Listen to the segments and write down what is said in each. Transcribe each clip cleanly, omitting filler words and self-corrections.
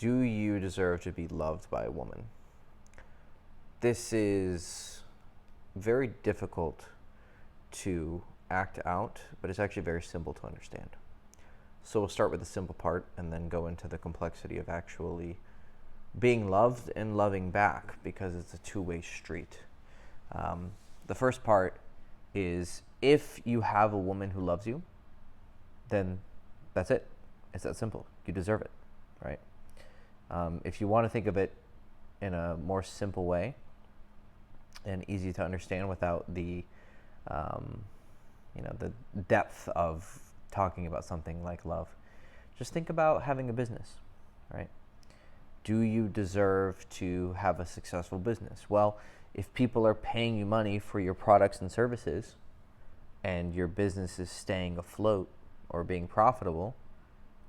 Do you deserve to be loved by a woman? This is very difficult to act out, but it's actually very simple to understand. So we'll start with the simple part and then go into the complexity of actually being loved and loving back, because it's a two-way street. The first part is, if you have a woman who loves you, then that's it. It's that simple. You deserve it, right? If you want to think of it in a more simple way and easy to understand without the the depth of talking about something like love, just think about having a business, right? Do you deserve to have a successful business? Well, if people are paying you money for your products and services and your business is staying afloat or being profitable,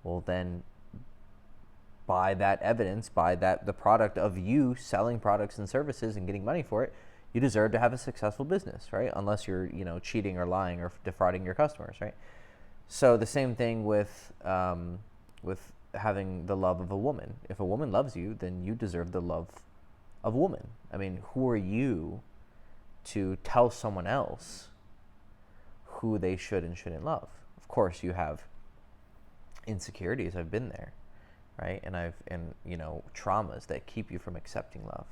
well then, by that evidence, by the product of you selling products and services and getting money for it, you deserve to have a successful business, right? Unless you're, cheating or lying or defrauding your customers, right? So the same thing with having the love of a woman. If a woman loves you, then you deserve the love of a woman. I mean, who are you to tell someone else who they should and shouldn't love? Of course, you have insecurities. I've been there, right? And traumas that keep you from accepting love.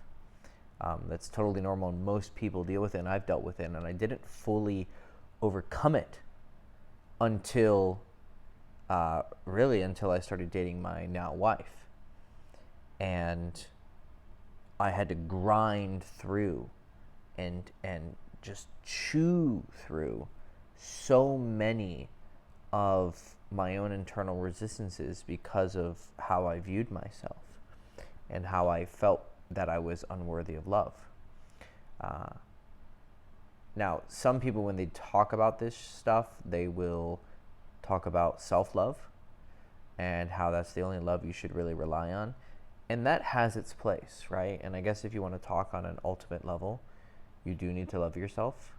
That's totally normal, and most people deal with it, and I've dealt with it, and I didn't fully overcome it until I started dating my now wife. And I had to grind through and just chew through so many of my own internal resistances because of how I viewed myself and how I felt that I was unworthy of love. Now, some people, when they talk about this stuff, they will talk about self-love and how that's the only love you should really rely on. And that has its place, right? And I guess if you want to talk on an ultimate level, you do need to love yourself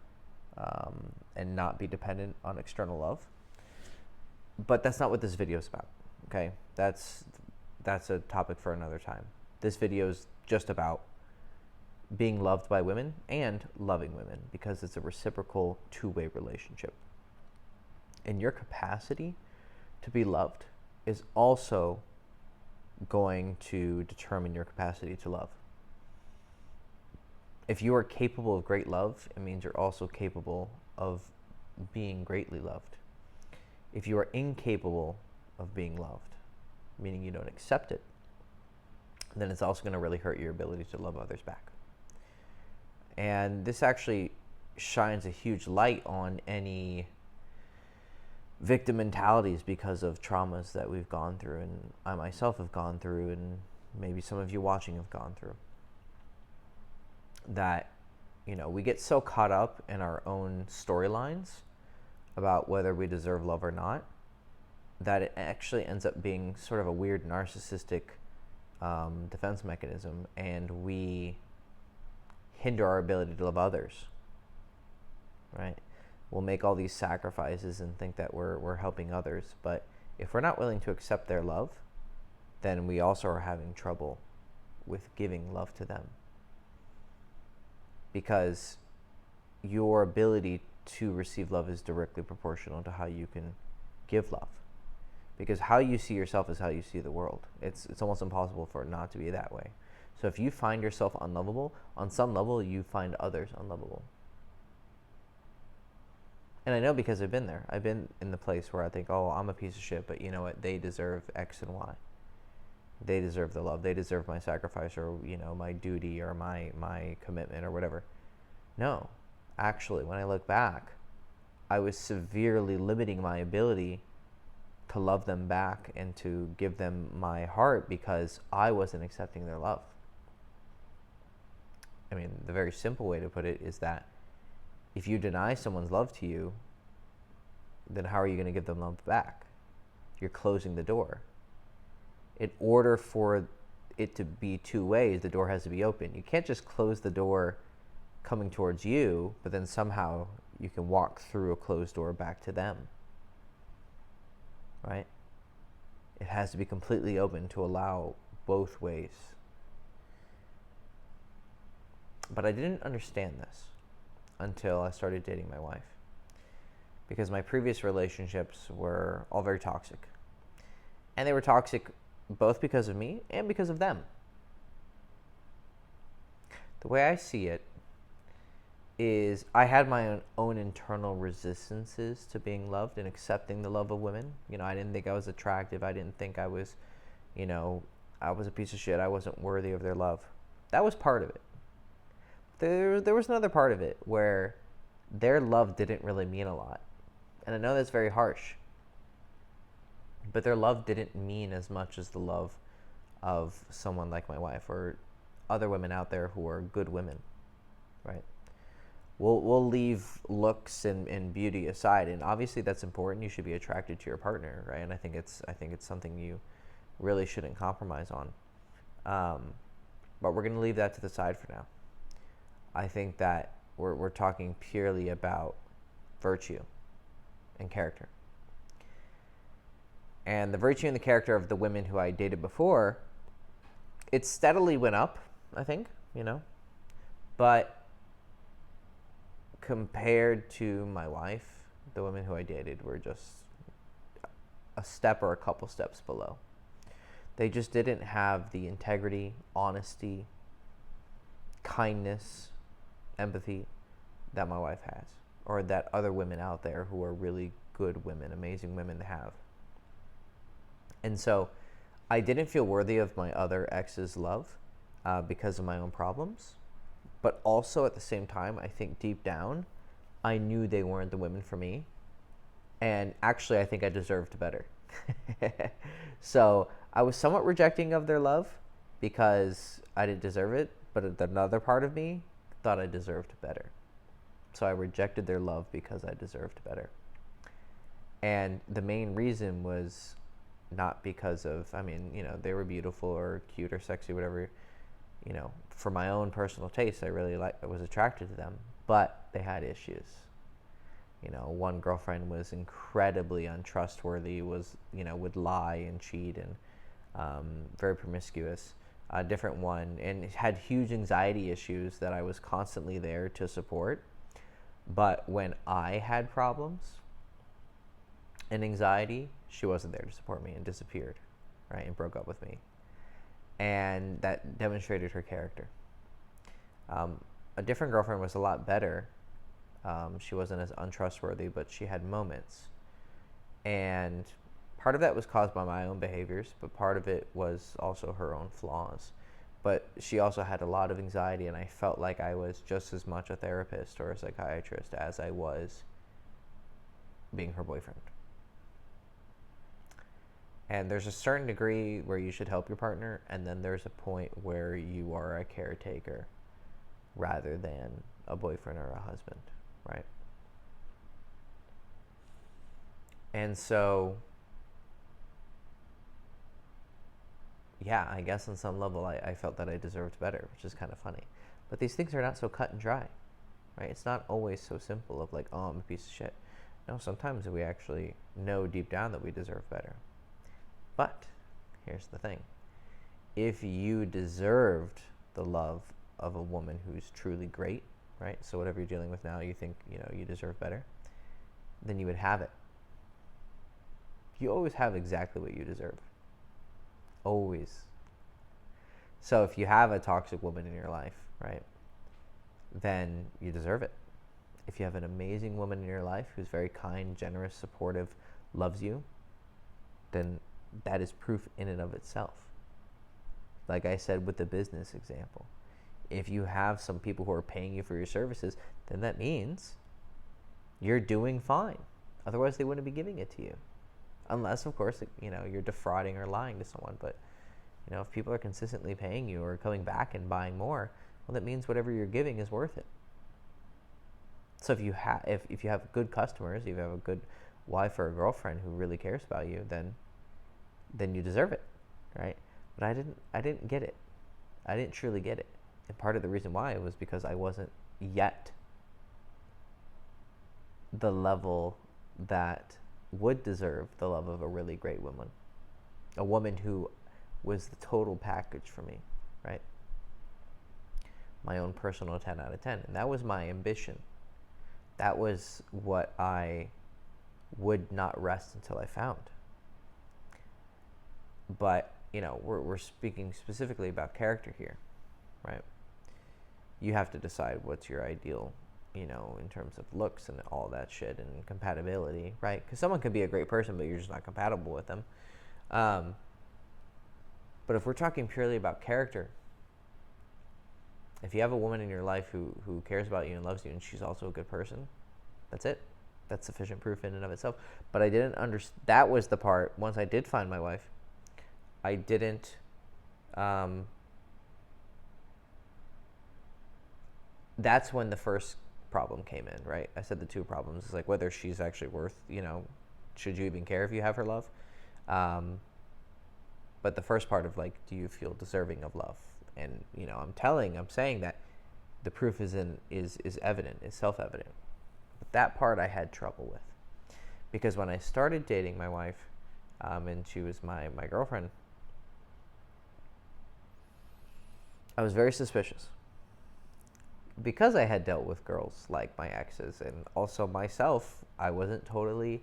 and not be dependent on external love. But that's not what this video is about, okay? That's a topic for another time. This video is just about being loved by women and loving women, because it's a reciprocal two-way relationship. And your capacity to be loved is also going to determine your capacity to love. If you are capable of great love, it means you're also capable of being greatly loved. If you are incapable of being loved, meaning you don't accept it, then it's also going to really hurt your ability to love others back. And this actually shines a huge light on any victim mentalities because of traumas that we've gone through, and I myself have gone through, and maybe some of you watching have gone through. That, we get so caught up in our own storylines about whether we deserve love or not, that it actually ends up being sort of a weird narcissistic defense mechanism, and we hinder our ability to love others, right? We'll make all these sacrifices and think that we're helping others, but if we're not willing to accept their love, then we also are having trouble with giving love to them, because your ability to receive love is directly proportional to how you can give love. Because how you see yourself is how you see the world. It's almost impossible for it not to be that way. So if you find yourself unlovable, on some level you find others unlovable. And I know, because I've been there. I've been in the place where I think, oh, I'm a piece of shit, but you know what? They deserve X and Y. They deserve the love. They deserve my sacrifice, or my duty, or my commitment, or whatever. No, actually, when I look back, I was severely limiting my ability to love them back and to give them my heart, because I wasn't accepting their love. I mean, the very simple way to put it is that if you deny someone's love to you, then how are you going to give them love back? You're closing the door. In order for it to be two ways, the door has to be open. You can't just close the door coming towards you, but then somehow you can walk through a closed door back to them, right? It has to be completely open to allow both ways. But I didn't understand this until I started dating my wife, because my previous relationships were all very toxic. And they were toxic both because of me and because of them. The way I see it is I had my own internal resistances to being loved and accepting the love of women. I didn't think I was attractive. I didn't think I was, I was a piece of shit. I wasn't worthy of their love. That was part of it. There was another part of it where their love didn't really mean a lot. And I know that's very harsh, but their love didn't mean as much as the love of someone like my wife or other women out there who are good women, right? We'll leave looks and beauty aside, and obviously that's important. You should be attracted to your partner, right? And I think it's something you really shouldn't compromise on. But we're going to leave that to the side for now. I think that we're talking purely about virtue and character. And the virtue and the character of the women who I dated before, it steadily went up, I think, but compared to my wife, the women who I dated were just a step or a couple steps below. They just didn't have the integrity, honesty, kindness, empathy that my wife has, or that other women out there who are really good women, amazing women have. And so I didn't feel worthy of my other ex's love because of my own problems. But also at the same time, I think deep down, I knew they weren't the women for me. And actually, I think I deserved better. So I was somewhat rejecting of their love because I didn't deserve it. But another part of me thought I deserved better. So I rejected their love because I deserved better. And the main reason was not because of, they were beautiful or cute or sexy, whatever. For my own personal taste, I was attracted to them, but they had issues. One girlfriend was incredibly untrustworthy, would lie and cheat and very promiscuous. A different one, and had huge anxiety issues that I was constantly there to support. But when I had problems and anxiety, she wasn't there to support me and disappeared, right, and broke up with me. And that demonstrated her character. A different girlfriend was a lot better. She wasn't as untrustworthy, but she had moments. And part of that was caused by my own behaviors, but part of it was also her own flaws. But she also had a lot of anxiety, and I felt like I was just as much a therapist or a psychiatrist as I was being her boyfriend. And there's a certain degree where you should help your partner, and then there's a point where you are a caretaker rather than a boyfriend or a husband, right? And so, yeah, I guess on some level I felt that I deserved better, which is kind of funny. But these things are not so cut and dry, right? It's not always so simple of like, oh, I'm a piece of shit. No, sometimes we actually know deep down that we deserve better. But here's the thing. If you deserved the love of a woman who's truly great, right? So whatever you're dealing with now, you think, you deserve better, then you would have it. You always have exactly what you deserve. Always. So if you have a toxic woman in your life, right, then you deserve it. If you have an amazing woman in your life who's very kind, generous, supportive, loves you, then that is proof in and of itself. Like I said with the business example, if you have some people who are paying you for your services, then that means you're doing fine. Otherwise, they wouldn't be giving it to you. Unless, of course, you're defrauding or lying to someone. But, if people are consistently paying you or coming back and buying more, well, that means whatever you're giving is worth it. So if you have good customers, if you have a good wife or a girlfriend who really cares about you, then you deserve it, right? But I didn't get it. I didn't truly get it. And part of the reason why was because I wasn't yet the level that would deserve the love of a really great woman. A woman who was the total package for me, right? My own personal 10 out of 10. And that was my ambition. That was what I would not rest until I found. But, we're speaking specifically about character here, right? You have to decide what's your ideal, in terms of looks and all that shit and compatibility, right? Because someone could be a great person, but you're just not compatible with them. But if we're talking purely about character, if you have a woman in your life who cares about you and loves you and she's also a good person, that's it. That's sufficient proof in and of itself. But I didn't understand. That was the part, once I did find my wife, I didn't, that's when the first problem came in, right? I said the two problems. It's like whether she's actually worth, should you even care if you have her love? But the first part of like, do you feel deserving of love? And, I'm saying that the proof is evident, is self-evident. But that part I had trouble with. Because when I started dating my wife, and she was my girlfriend, I was very suspicious. Because I had dealt with girls like my exes, and also myself, I wasn't totally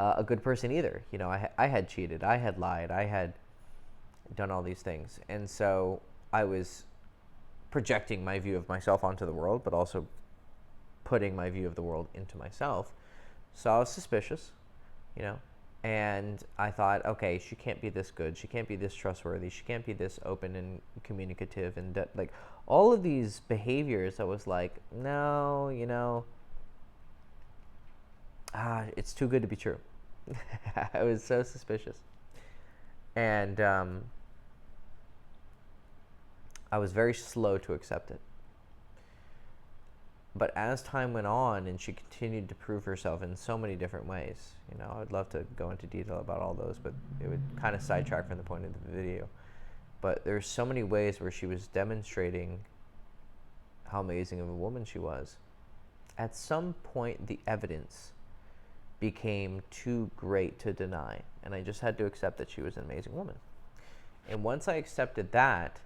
a good person either. I had cheated, I had lied, I had done all these things. And so I was projecting my view of myself onto the world, but also putting my view of the world into myself. So I was suspicious, and I thought, okay, she can't be this good, she can't be this trustworthy, she can't be this open and communicative, and like all of these behaviors. I was like, no, it's too good to be true. I was so suspicious. And I was very slow to accept it. But as time went on and she continued to prove herself in so many different ways, I'd love to go into detail about all those, but it would kind of sidetrack from the point of the video. But there's so many ways where she was demonstrating how amazing of a woman she was. At some point, the evidence became too great to deny, and I just had to accept that she was an amazing woman. And once I accepted that,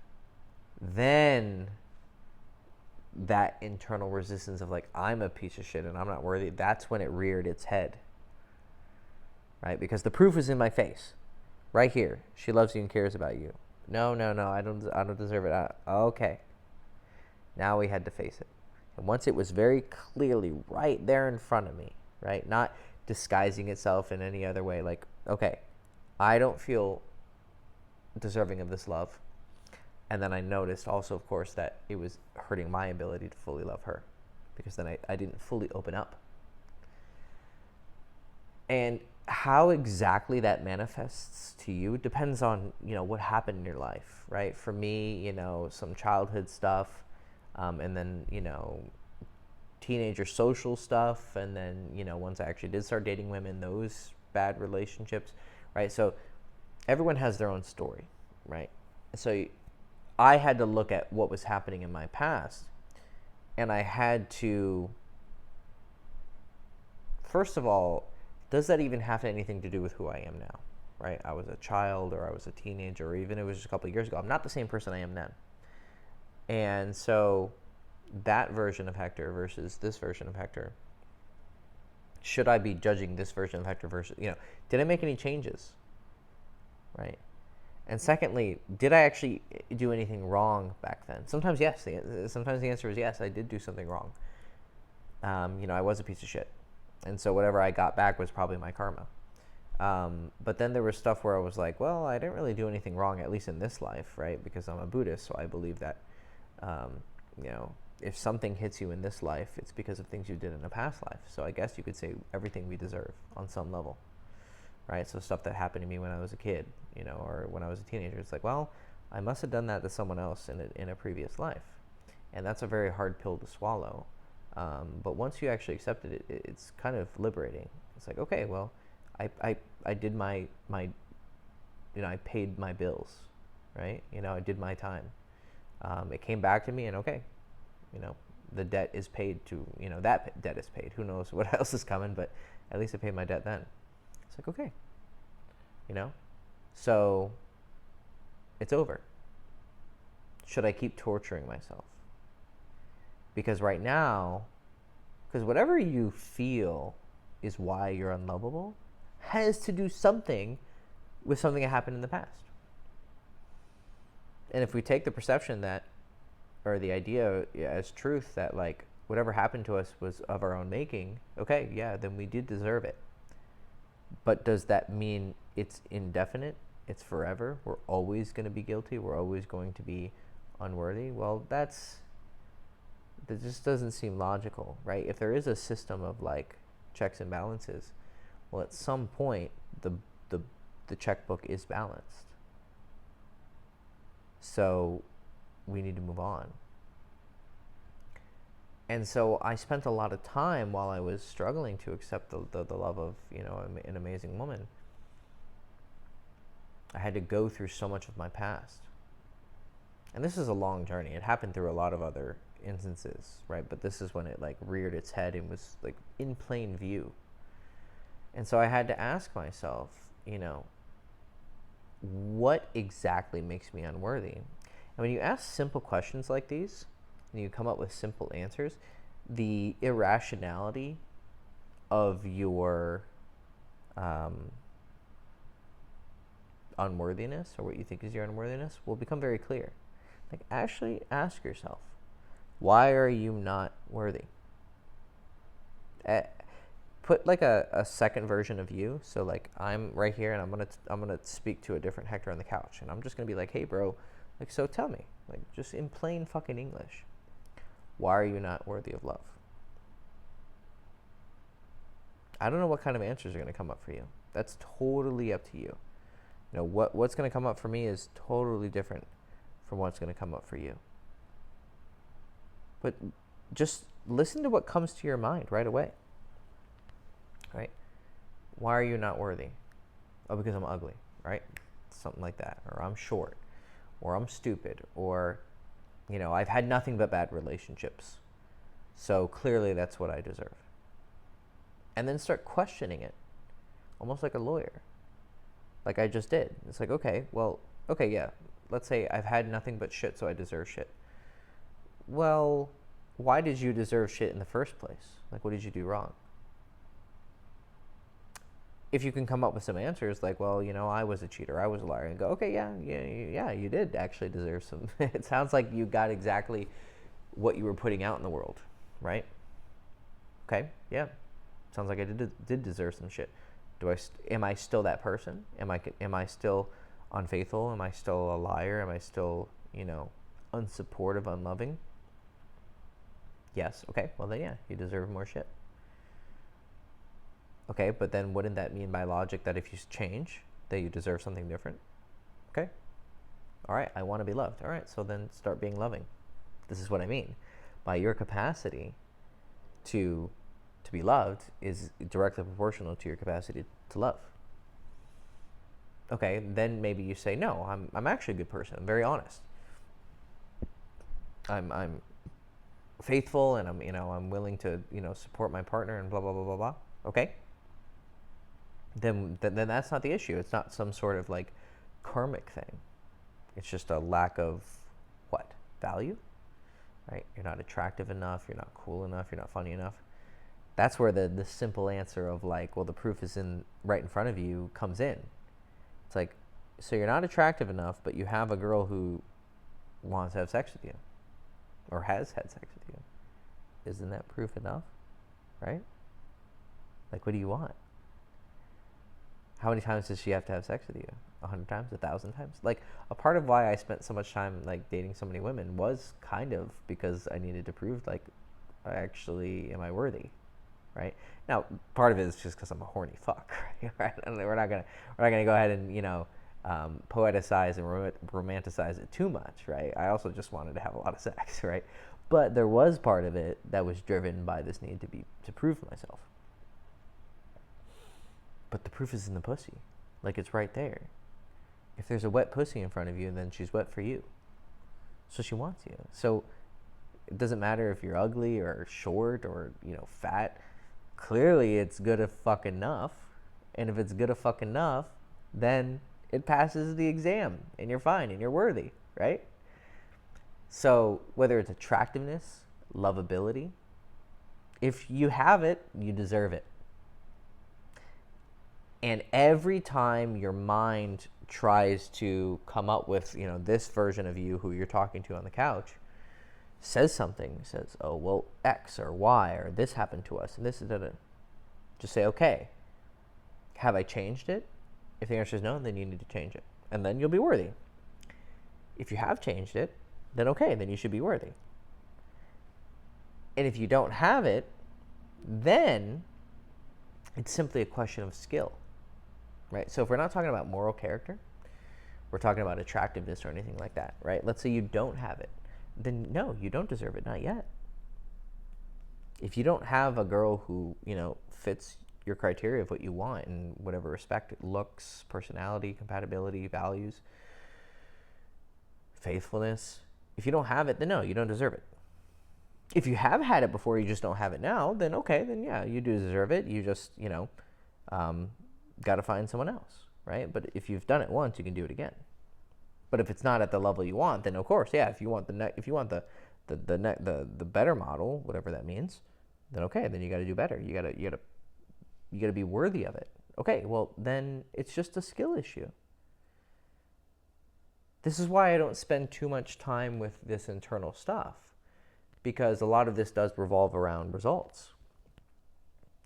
then that internal resistance of like, I'm a piece of shit and I'm not worthy, that's when it reared its head, right? Because the proof is in my face, right here. She loves you and cares about you. No, I don't deserve it. Okay. Now we had to face it. And once it was very clearly right there in front of me, right? Not disguising itself in any other way. Like, okay, I don't feel deserving of this love. And then I noticed also, of course, that it was hurting my ability to fully love her, because then I didn't fully open up. And how exactly that manifests to you depends on, what happened in your life, right? For me, some childhood stuff, and then, teenager social stuff. And then, once I actually did start dating women, those bad relationships, right? So everyone has their own story, right? So I had to look at what was happening in my past, and I had to, first of all, does that even have anything to do with who I am now, right? I was a child, or I was a teenager, or even it was just a couple of years ago. I'm not the same person I am then. And so that version of Hector versus this version of Hector, should I be judging this version of Hector versus, did I make any changes, right? And secondly, did I actually do anything wrong back then? Sometimes yes. Sometimes the answer is yes, I did do something wrong. I was a piece of shit. And so whatever I got back was probably my karma. But then there was stuff where I was like, well, I didn't really do anything wrong, at least in this life, right? Because I'm a Buddhist, so I believe that, if something hits you in this life, it's because of things you did in a past life. So I guess you could say everything we deserve on some level. Right? So stuff that happened to me when I was a kid, or when I was a teenager, it's like, well, I must have done that to someone else in a previous life. And that's a very hard pill to swallow. But once you actually accept it, it's kind of liberating. It's like, okay, well, I did my I paid my bills, right? I did my time. It came back to me, and okay, the debt is paid to, that debt is paid. Who knows what else is coming, but at least I paid my debt then. It's like, okay, so it's over. Should I keep torturing myself? Because right now, because whatever you feel is why you're unlovable has to do something with something that happened in the past. And if we take the perception that, or the idea as truth that like whatever happened to us was of our own making, okay, yeah, then we did deserve it. But does that mean it's indefinite? It's forever? We're always going to be guilty? We're always going to be unworthy? Well, that just doesn't seem logical, right? If there is a system of like checks and balances, well, at some point the checkbook is balanced. So we need to move on. And so I spent a lot of time while I was struggling to accept the love of, an amazing woman. I had to go through so much of my past. And this is a long journey. It happened through a lot of other instances, right? But this is when it like reared its head and was like in plain view. And so I had to ask myself, what exactly makes me unworthy? And when you ask simple questions like these, and you come up with simple answers, the irrationality of your unworthiness, or what you think is your unworthiness, will become very clear. Like, actually ask yourself, why are you not worthy? Put like a second version of you. So like I'm right here, and I'm gonna speak to a different Hector on the couch, and I'm just gonna be like, hey bro, like, so tell me, like, just in plain fucking English, why are you not worthy of love? I don't know what kind of answers are gonna come up for you. That's totally up to you. What's gonna come up for me is totally different from what's gonna come up for you. But just listen to what comes to your mind right away. Right? Why are you not worthy? Oh, because I'm ugly, right? Something like that. Or I'm short. Or I'm stupid. Or, I've had nothing but bad relationships. So clearly that's what I deserve. And then start questioning it. Almost like a lawyer. Like I just did. It's like, okay, yeah. Let's say I've had nothing but shit, so I deserve shit. Well, why did you deserve shit in the first place? Like, what did you do wrong? If you can come up with some answers like, well, I was a cheater, I was a liar, and go, okay, yeah, you did actually deserve some. It sounds like you got exactly what you were putting out in the world, right? Okay, yeah, sounds like I did deserve some shit. Am I still that person? Am I still unfaithful? Am I still a liar? Am I still, unsupportive, unloving? Yes. Okay. Well then, yeah, you deserve more shit. Okay, but then wouldn't that mean by logic that if you change, that you deserve something different? Okay. All right, I want to be loved. All right, so then start being loving. This is what I mean. By your capacity to be loved is directly proportional to your capacity to love. Okay, then maybe you say, no, I'm actually a good person. I'm very honest. I'm faithful, and I'm willing to support my partner, and blah blah blah blah blah. Okay. Then that's not the issue. It's not some sort of like karmic thing. It's just a lack of what? Value, right? You're not attractive enough. You're not cool enough. You're not funny enough. That's where the simple answer of like, well, the proof is right in front of you comes in. It's like, so you're not attractive enough, but you have a girl who wants to have sex with you, or has had sex with you. Isn't that proof enough, right? Like, what do you want? How many times does she have to have sex with you? 100 times? 1,000 times? Like, a part of why I spent so much time like dating so many women was kind of because I needed to prove like, am I worthy, right? Now, part of it is just because I'm a horny fuck, right? And we're not gonna go ahead and poeticize and romanticize it too much, right? I also just wanted to have a lot of sex, right? But there was part of it that was driven by this need to prove myself. But the proof is in the pussy. Like, it's right there. If there's a wet pussy in front of you, then she's wet for you. So she wants you. So it doesn't matter if you're ugly or short or, fat. Clearly it's good as fuck enough. And if it's good as fuck enough, then It passes the exam, and you're fine, and you're worthy, right? So whether it's attractiveness, lovability, if you have it, you deserve it. And every time your mind tries to come up with, this version of you who you're talking to on the couch, says something, says, oh, well, X or Y or this happened to us and this is that. Just say, okay, have I changed it? If the answer is no, then you need to change it. And then you'll be worthy. If you have changed it, then okay, then you should be worthy. And if you don't have it, then it's simply a question of skill, right? So if we're not talking about moral character, we're talking about attractiveness or anything like that, right? Let's say you don't have it. Then no, you don't deserve it, not yet. If you don't have a girl who, fits your criteria of what you want in whatever respect, looks, personality, compatibility, values, faithfulness, if you don't have it, then no, you don't deserve it. If you have had it before, you just don't have it now, then okay, then yeah, you do deserve it. You just, got to find someone else, right? But if you've done it once, you can do it again. But if it's not at the level you want, then of course, yeah, if you want the better model, whatever that means, then okay, then you got to do better. You got to be worthy of it. Okay, well, then it's just a skill issue. This is why I don't spend too much time with this internal stuff, because a lot of this does revolve around results.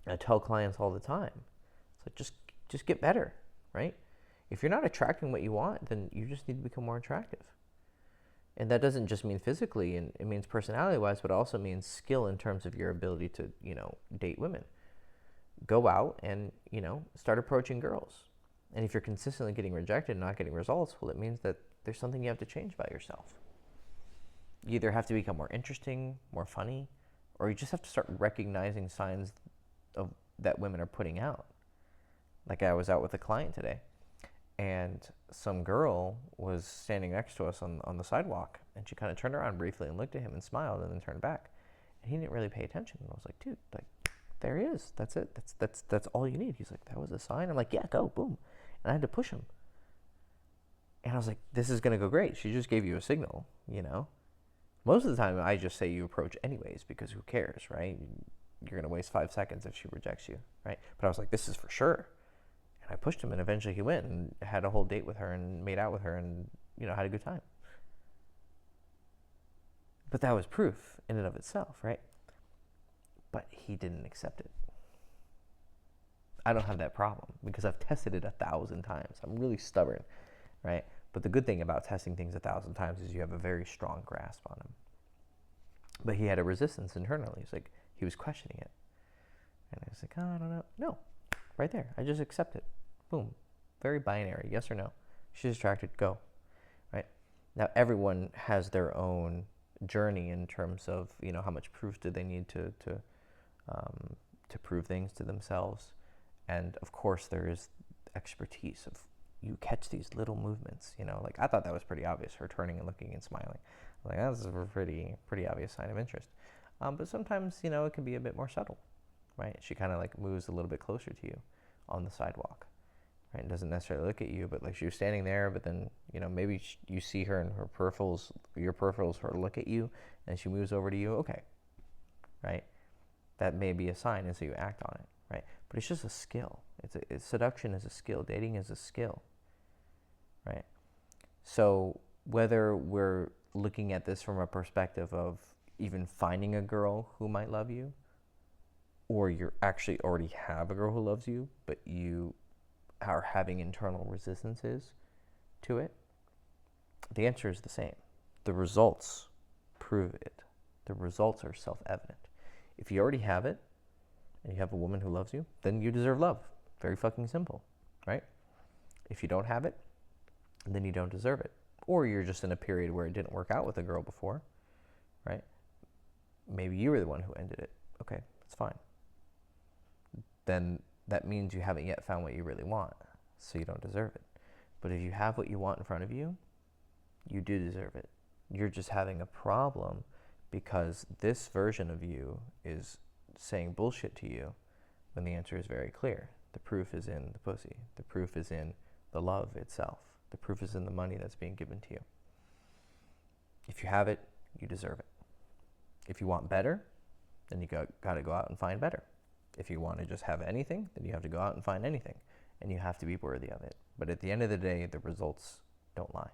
I tell clients all the time, it's like just get better, right? If you're not attracting what you want, then you just need to become more attractive. And that doesn't just mean physically, and it means personality-wise, but also means skill in terms of your ability to, date women. Go out and, start approaching girls. And if you're consistently getting rejected and not getting results, well, it means that there's something you have to change about yourself. You either have to become more interesting, more funny, or you just have to start recognizing signs of that women are putting out. Like I was out with a client today, and some girl was standing next to us on the sidewalk, and she kind of turned around briefly and looked at him and smiled and then turned back. And he didn't really pay attention. And I was like, dude, like, there he is. That's it. That's all you need. He's like, that was a sign? I'm like, yeah, go, boom. And I had to push him. And I was like, this is going to go great. She just gave you a signal, Most of the time, I just say you approach anyways, because who cares, right? You're going to waste 5 seconds if she rejects you, right? But I was like, this is for sure. And I pushed him, and eventually he went and had a whole date with her and made out with her and, had a good time. But that was proof in and of itself, right? But he didn't accept it. I don't have that problem because I've tested it 1,000 times. I'm really stubborn, right? But the good thing about testing things 1,000 times is you have a very strong grasp on them. But he had a resistance internally. He's like, he was questioning it. And I was like, oh, I don't know. No, right there. I just accept it. Boom. Very binary. Yes or no. She's attracted. Go. Right? Now, everyone has their own journey in terms of, how much proof do they need to prove things to themselves. And, of course, there is expertise of you catch these little movements, like I thought that was pretty obvious, her turning and looking and smiling. Like, that's a pretty obvious sign of interest. But sometimes, it can be a bit more subtle, right? She kind of like moves a little bit closer to you on the sidewalk, right? And doesn't necessarily look at you, but like she was standing there, but then, maybe you see her and her peripherals, your peripherals, her look at you, and she moves over to you. Okay, right? That may be a sign, and so you act on it, right? But it's just a skill. Seduction is a skill. Dating is a skill, right? So whether we're looking at this from a perspective of even finding a girl who might love you, or you actually already have a girl who loves you, but you are having internal resistances to it, the answer is the same. The results prove it. The results are self-evident. If you already have it, and you have a woman who loves you, then you deserve love. Very fucking simple, right? If you don't have it, then you don't deserve it. Or you're just in a period where it didn't work out with a girl before, right? Maybe you were the one who ended it. Okay, that's fine. Then that means you haven't yet found what you really want, so you don't deserve it. But if you have what you want in front of you, you do deserve it. You're just having a problem because this version of you is saying bullshit to you when the answer is very clear. The proof is in the pussy. The proof is in the love itself. The proof is in the money that's being given to you. If you have it, you deserve it. If you want better, then you got to go out and find better. If you want to just have anything, then you have to go out and find anything. And you have to be worthy of it. But at the end of the day, the results don't lie.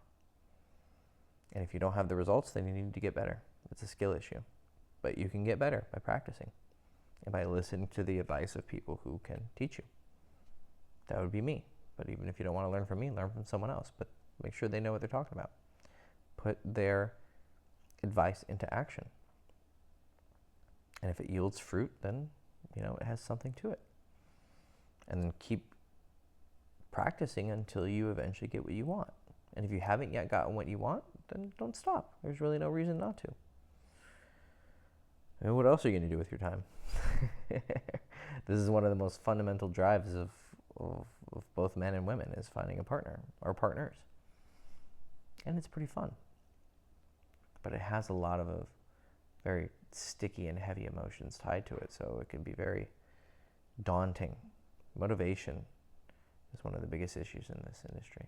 And if you don't have the results, then you need to get better. It's a skill issue. But you can get better by practicing and by listening to the advice of people who can teach you. That would be me. But even if you don't want to learn from me, learn from someone else. But make sure they know what they're talking about. Put their advice into action. And if it yields fruit, then, it has something to it. And then keep practicing until you eventually get what you want. And if you haven't yet gotten what you want, then don't stop. There's really no reason not to. I mean, what else are you going to do with your time? This is one of the most fundamental drives of both men and women, is finding a partner or partners. And it's pretty fun. But it has a lot of very sticky and heavy emotions tied to it, so it can be very daunting. Motivation is one of the biggest issues in this industry.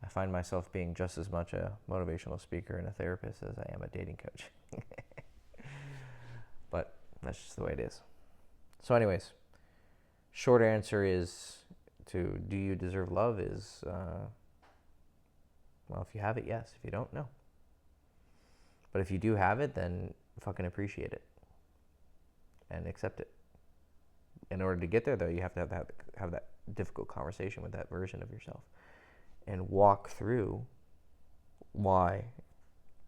I find myself being just as much a motivational speaker and a therapist as I am a dating coach. But that's just the way it is. So anyways, short answer is to do you deserve love is, well, if you have it, yes. If you don't, no. But if you do have it, then fucking appreciate it and accept it. In order to get there, though, you have to have that difficult conversation with that version of yourself and walk through why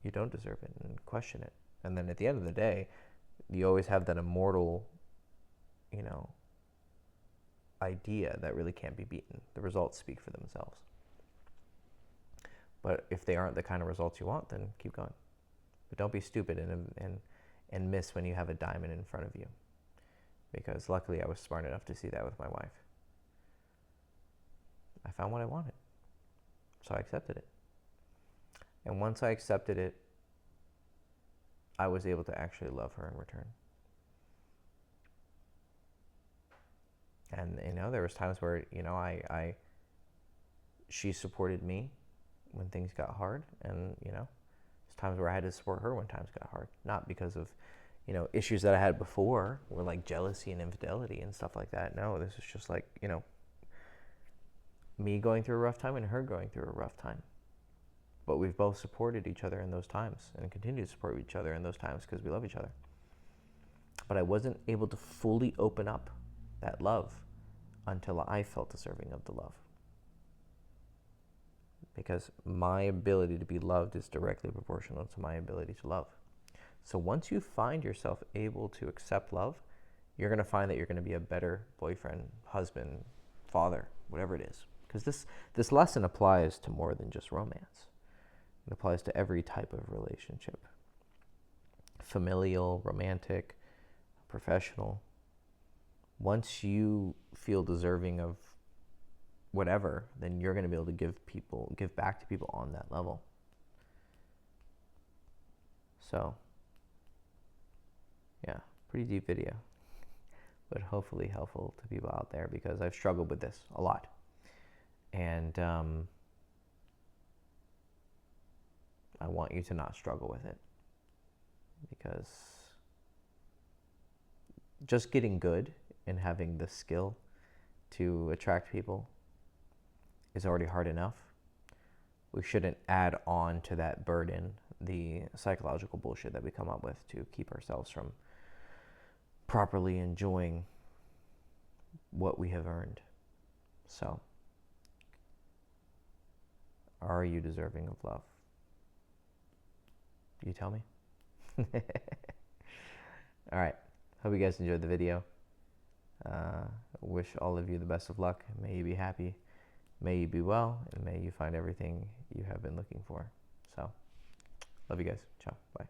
you don't deserve it and question it. And then at the end of the day, you always have that immortal, idea that really can't be beaten. The results speak for themselves. But if they aren't the kind of results you want, then keep going. But don't be stupid and miss when you have a diamond in front of you. Because luckily I was smart enough to see that with my wife. I found what I wanted. So I accepted it. And once I accepted it, I was able to actually love her in return. And, there was times where, she supported me when things got hard. And, there's times where I had to support her when times got hard. Not because of, issues that I had before, were like jealousy and infidelity and stuff like that. No, this is just like, me going through a rough time and her going through a rough time. But we've both supported each other in those times and continue to support each other in those times because we love each other. But I wasn't able to fully open up that love until I felt deserving of the love. Because my ability to be loved is directly proportional to my ability to love. So once you find yourself able to accept love, you're going to find that you're going to be a better boyfriend, husband, father, whatever it is. Because this lesson applies to more than just romance. It applies to every type of relationship. Familial, romantic, professional. Once you feel deserving of whatever, then you're going to be able to give back to people on that level. So, yeah, pretty deep video, but hopefully helpful to people out there because I've struggled with this a lot. And I want you to not struggle with it because just getting good and having the skill to attract people is already hard enough. We shouldn't add on to that burden the psychological bullshit that we come up with to keep ourselves from properly enjoying what we have earned. So, are you deserving of love? You tell me. All right. Hope you guys enjoyed the video. Wish all of you the best of luck. May you be happy. May you be well. And may you find everything you have been looking for. So, love you guys. Ciao. Bye.